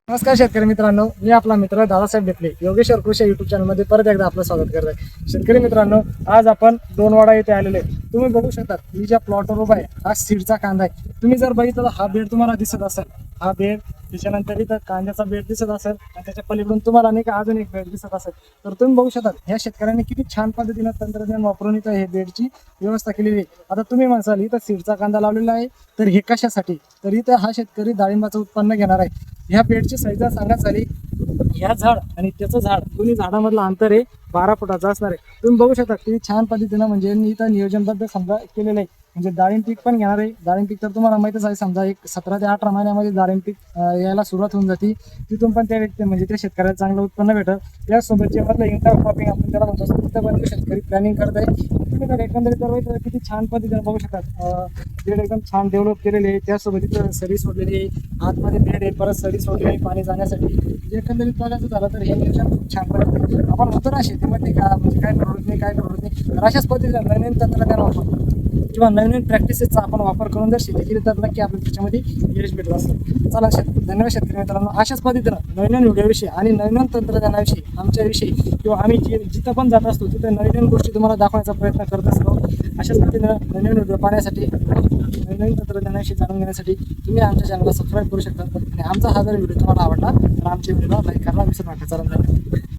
नमस्कार शेतकरी मित्रांनो, मी आपला मित्र दादासाहेब डेपले योगेश्वर कृषी युट्यूब चॅनलमध्ये परत एकदा आपलं स्वागत करत आहे. शेतकरी मित्रांनो, आज आपण दोनवाडा येथे आलेलो आहे. तुम्ही बघू शकता मी ज्या प्लॉटवर उभा आहे हा सीडचा कांदा आहे. तुम्ही जर बघितलं तर हा बेड तुम्हाला दिसत असेल, हा बेड त्याच्यानंतर इथं कांद्याचा बेड दिसत असेल आणि त्याच्या पलीकडून तुम्हाला नाही का अजून एक बेड दिसत असेल. तर तुम्ही बघू शकता ह्या शेतकऱ्यांनी किती छान पद्धतीनं तंत्रज्ञान वापरून इथं हे बेडची व्यवस्था केलेली आहे. आता तुम्ही म्हणसाल इथं सीडचा कांदा लावलेला आहे तर हे कशासाठी, तर इथं हा शेतकरी डाळिंबाचं उत्पन्न घेणार आहे. ह्या बेडची साईज सांगण्यात झाली, ह्या झाड आणि त्याचं झाड दोन्ही झाडामधलं अंतर आहे 12 फुटाचं असणार आहे. तुम्ही बघू शकता किती छान पद्धतीनं म्हणजे इथं नियोजनबद्ध समजा केलेलं आहे. म्हणजे डाळिंब पीक पण घेणार आहे. डाळिंब पीक तर तुम्हाला माहितच आहे, समजा एक 17 ते 18 महिन्यामध्ये डाळिंब पीक यायला सुरुवात होऊन जाते. तिथून पण त्या व्यक्ती म्हणजे त्या शेतकऱ्याला चांगलं उत्पन्न भेटत. यासोबत जे मधलं इंटरक्रॉपिंग आपण त्याला म्हणतो तिथं पण शेतकरी प्लॅनिंग करत आहे. तुम्ही तर एकंदरीत तर किती छान पद्धतीने बघू शकतात, बेड एकदम छान डेव्हलप केलेले आहे. त्यासोबत इथं सरी सोडलेली आहे, आतमध्ये बेड आहे, परत सरी सोडलेली आहे पाणी जाण्यासाठी. जे एकंदरीत बघायचं झालं तर हे नियोजन खूप छान पद्धतीने आपण म्हणतो ना शेतीमध्ये का म्हणजे काय प्रवृत्त नाही काय प्रवृत्त नाही, तर अशाच पद्धतीने नवीन तंत्रज्ञान वापर किंवा नवीन प्रॅक्टिसेसचा आपण वापर करून जर शेती केली तर नक्की आपल्याला त्याच्यामध्ये यश भेटत असतं. चला धन्यवाद शेतकरी मित्रांनो. अशाच पद्धतीनं नवीन व्हिडिओविषयी आणि नवीन तंत्रज्ञानाविषयी आमच्याविषयी किंवा आम्ही जिथं पण जात असतो तिथं नवीन गोष्टी तुम्हाला दाखवण्याचा प्रयत्न करत असतो. अशाच पद्धतीनं नवीन व्हिडिओ पाहण्यासाठी नवीन तंत्रज्ञानाविषयी जाणून घेण्यासाठी तुम्ही आमच्या चॅनलला सबस्क्राईब करू शकता. आणि आमचा हा जर व्हिडिओ तुम्हाला आवडला तर आमच्या व्हिडिओला लाईक करायला विसरू नका. चला धन्यवाद.